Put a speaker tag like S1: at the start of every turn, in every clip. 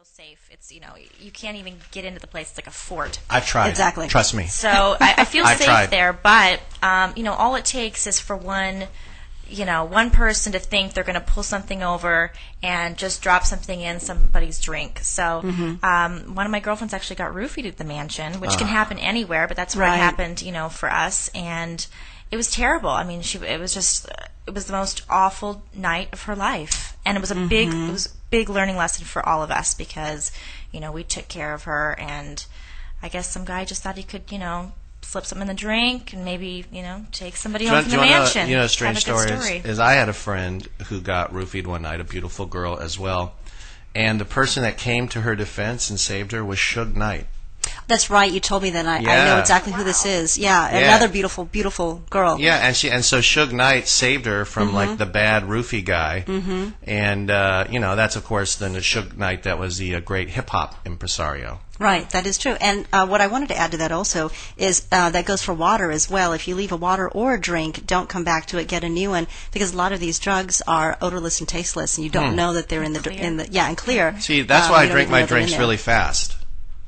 S1: feel safe. It's, you can't even get into the place. It's like a fort.
S2: I've tried.
S3: Exactly.
S2: Trust me.
S1: So I feel
S2: I've
S1: safe
S2: tried.
S1: there, but all it takes is for one person to think they're going to pull something over and just drop something in somebody's drink. So one of my girlfriends actually got roofied at the mansion, which can happen anywhere, but that's what happened, for us, and it was terrible. I mean, it was the most awful night of her life, and it was a big learning lesson for all of us because, we took care of her, and I guess some guy just thought he could, slip something in the drink and maybe, take somebody home from the mansion.
S2: A strange story is I had a friend who got roofied one night, a beautiful girl as well, and the person that came to her defense and saved her was Suge Knight.
S3: That's right. You told me that. I know exactly who this is. Yeah, another beautiful, beautiful girl.
S2: Yeah, and so Suge Knight saved her from like the bad roofie guy, and that's of course then the Suge Knight that was the great hip hop impresario.
S3: Right, that is true. And what I wanted to add to that also is that goes for water as well. If you leave a water or a drink, don't come back to it. Get a new one because a lot of these drugs are odorless and tasteless, and you don't know that they're and clear.
S2: See, that's why I drink my drinks really fast.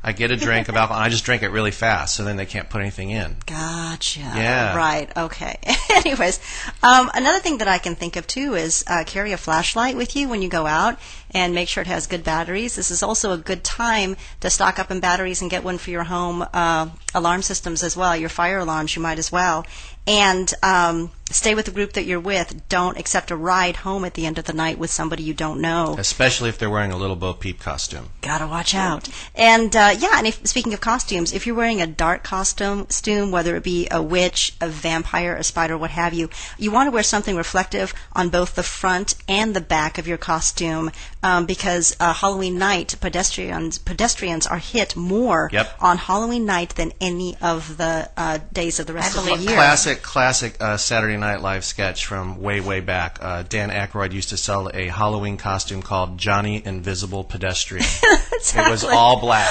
S2: I get a drink of alcohol, and I just drink it really fast, so then they can't put anything in.
S3: Gotcha.
S2: Yeah.
S3: Right, okay. Anyways, another thing that I can think of, too, is carry a flashlight with you when you go out and make sure it has good batteries. This is also a good time to stock up on batteries and get one for your home alarm systems as well, your fire alarms, you might as well. And stay with the group that you're with. Don't accept a ride home at the end of the night with somebody you don't know.
S2: Especially if they're wearing a little Bo Peep costume.
S3: Gotta watch out. And speaking of costumes, if you're wearing a dark costume, whether it be a witch, a vampire, a spider, what have you, you want to wear something reflective on both the front and the back of your costume because Halloween night, pedestrians are hit more on Halloween night than any of the days of the rest of the year.
S2: Classic Saturday Night Live sketch from way back. Dan Aykroyd used to sell a Halloween costume called Johnny Invisible Pedestrian.
S3: Exactly.
S2: It was all black.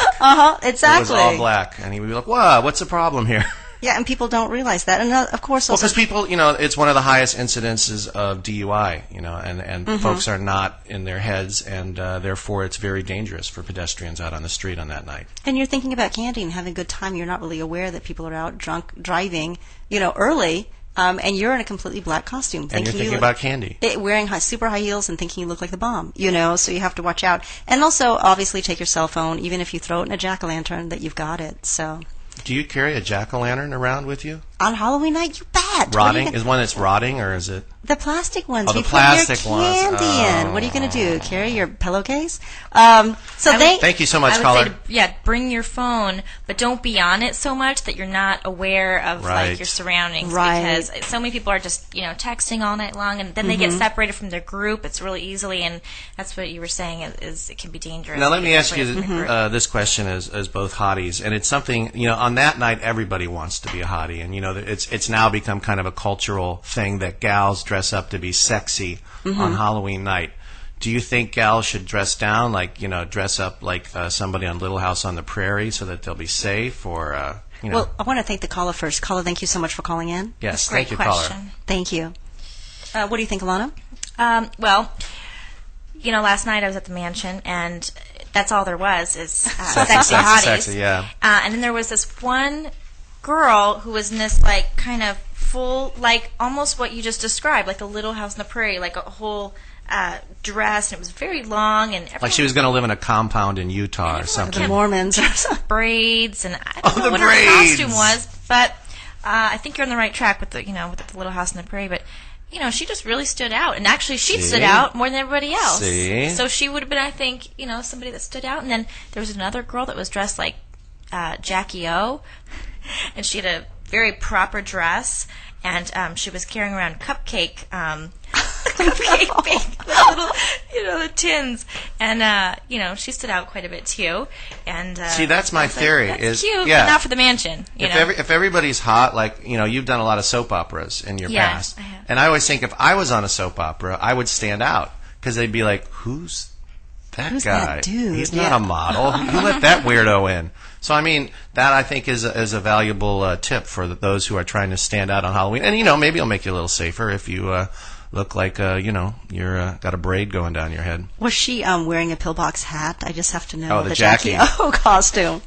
S3: Exactly.
S2: It was all black, and he would be like, "Wow, what's the problem here?"
S3: Yeah, and people don't realize that, and of course, also
S2: because people, it's one of the highest incidences of DUI, and folks are not in their heads, and therefore it's very dangerous for pedestrians out on the street on that night.
S3: And you're thinking about candy and having a good time. You're not really aware that people are out drunk driving, early. And you're in a completely black costume.
S2: And you're thinking about candy.
S3: Wearing super high heels and thinking you look like the bomb, so you have to watch out. And also, obviously, take your cell phone, even if you throw it in a jack-o'-lantern, that you've got it. So.
S2: Do you carry a jack-o'-lantern around with you?
S3: On Halloween night, you bet.
S2: Rotting? Is one that's rotting, or is it?
S3: The plastic ones.
S2: Oh, the plastic
S3: put your candy
S2: ones.
S3: in. What are you going to do? Carry your pillowcase?
S2: Thank you so much, caller.
S1: Say bring your phone, but don't be on it so much that you're not aware of your surroundings.
S3: Right.
S1: Because so many people are just texting all night long, and then they get separated from their group. It's really easily, and that's what you were saying is it can be dangerous.
S2: Now let me ask you this question as both hotties, and it's something on that night everybody wants to be a hottie, and it's now become kind of a cultural thing that gals dress up to be sexy on Halloween night. Do you think gals should dress down, dress up like somebody on Little House on the Prairie so that they'll be safe, or
S3: Well, I want to thank the caller first. Caller, thank you so much for calling in.
S2: Yes,
S1: Great
S2: thank you,
S1: question.
S2: caller.
S3: Thank you. What do you think, Alana?
S1: Last night I was at the mansion, and that's all there was is
S2: sexy
S1: hotties.
S2: Sexy, yeah.
S1: And then there was this one girl who was in this kind of full, almost what you just described, like a Little House on the Prairie, like a whole dress, and it was very long, and
S2: like she was going to live in a compound in Utah or something.
S3: The Mormons or something.
S1: Braids, and I don't know what her costume was, but I think you're on the right track with the Little House on the Prairie, but she just really stood out, and actually she stood out more than everybody else.
S2: See?
S1: So she would have been, I think, somebody that stood out. And then there was another girl that was dressed like Jackie O, and she had a very proper dress, and she was carrying around cupcake baked with little, the tins, and she stood out quite a bit too. And
S2: see, that's my theory.
S1: That's cute, but not for the mansion.
S2: If everybody's hot, you've done a lot of soap operas in your past,
S1: I have.
S2: And I always think if I was on a soap opera, I would stand out because they'd be like, "Who's that guy?
S3: That dude?
S2: He's not a model. Who let that weirdo in?" So that I think is a valuable tip for those who are trying to stand out on Halloween, and maybe it'll make you a little safer if you look like you're got a braid going down your head.
S3: Was she wearing a pillbox hat? I just have to know.
S2: Oh, the Jackie
S3: O costume.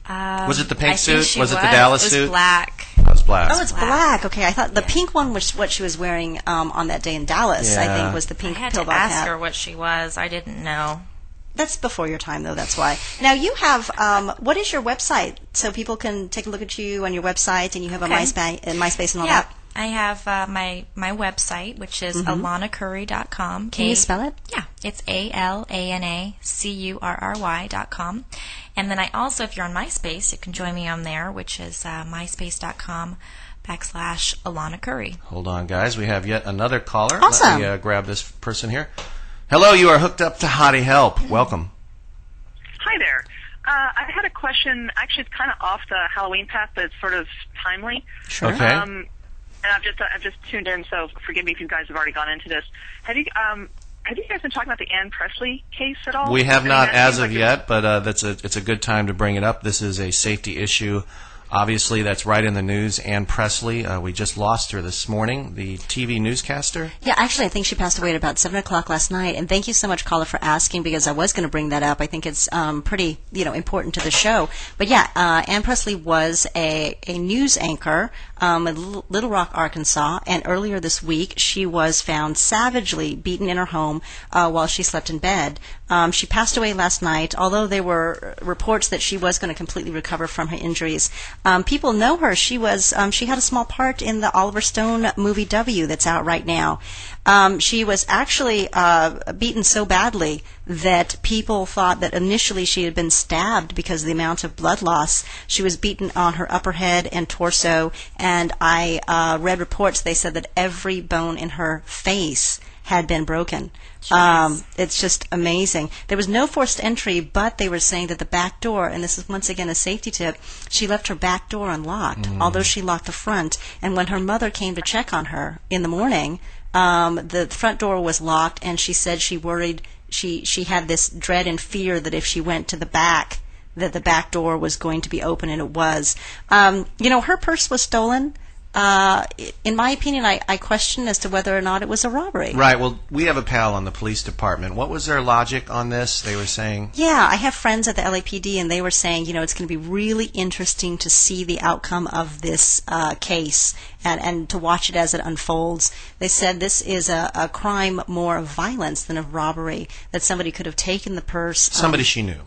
S2: Was it the pink suit?
S1: Was
S2: it the Dallas suit?
S1: It was black.
S2: It was black.
S3: Oh, it's black. Okay, I thought the pink one was what she was wearing on that day in Dallas. I think was the pink
S1: I had
S3: pillbox
S1: to ask
S3: hat.
S1: her what she was. I didn't know.
S3: That's before your time, though. That's why. Now you have. What is your website so people can take a look at you on your website, and you have a MySpace and all that.
S1: I have my website, which is alanacurry.com.
S3: Can you spell it?
S1: Yeah, it's ALANACURRY.com. And then I also, if you're on MySpace, you can join me on there, which is myspace.com/Alana Curry.
S2: Hold on, guys. We have yet another caller.
S3: Awesome.
S2: Let me grab this person here. Hello, you are hooked up to Hottie Help. Welcome.
S4: Hi there. I had a question. Actually, it's kind of off the Halloween path, but it's sort of timely.
S3: Sure.
S2: Okay.
S4: And I've just tuned in, so forgive me if you guys have already gone into this. Have you guys been talking about the Ann Presley case at all?
S2: We have not as of
S4: like
S2: yet, but it's a good time to bring it up. This is a safety issue. Obviously, that's right in the news. Ann Presley, we just lost her this morning, the TV newscaster.
S3: Yeah, actually, I think she passed away at about 7 o'clock last night. And thank you so much, caller, for asking, because I was going to bring that up. I think it's pretty, important to the show. But yeah, Ann Presley was a news anchor in Little Rock, Arkansas. And earlier this week, she was found savagely beaten in her home while she slept in bed. She passed away last night, although there were reports that she was going to completely recover from her injuries. People know her. She had a small part in the Oliver Stone movie W that's out right now. She was actually beaten so badly that people thought that initially she had been stabbed because of the amount of blood loss. She was beaten on her upper head and torso, and I read reports. They said that every bone in her face had been broken. It's just amazing. There was no forced entry, but they were saying that the back door, and this is once again a safety tip, she left her back door unlocked, although she locked the front. And when her mother came to check on her in the morning, the front door was locked, and she said she worried, she had this dread and fear that if she went to the back, that the back door was going to be open, and it was. Her purse was stolen. In my opinion, I question as to whether or not it was a robbery.
S2: Right. Well, we have a pal on the police department. What was their logic on this? They were saying...
S3: Yeah, I have friends at the LAPD, and they were saying, it's going to be really interesting to see the outcome of this case and to watch it as it unfolds. They said this is a crime more of violence than of robbery, that somebody could have taken the purse.
S2: Somebody she knew.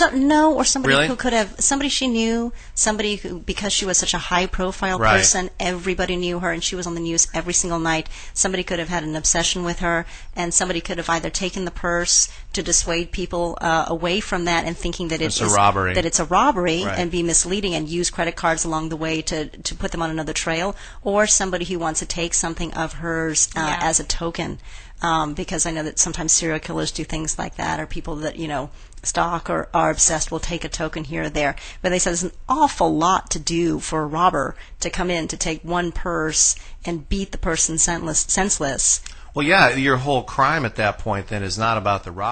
S3: Or somebody
S2: Really?
S3: who could have, somebody she knew, somebody who, because she was such a high-profile
S2: Right.
S3: person, everybody knew her, and she was on the news every single night. Somebody could have had an obsession with her, and somebody could have either taken the purse to dissuade people away from that and thinking that
S2: It's a robbery.
S3: that it's a robbery,
S2: Right.
S3: and be misleading and use credit cards along the way to put them on another trail, or somebody who wants to take something of hers as a token. Because I know that sometimes serial killers do things like that, or people that, stalk or are obsessed will take a token here or there. But they said there's an awful lot to do for a robber to come in to take one purse and beat the person senseless.
S2: Well, yeah, your whole crime at that point then is not about the robbery.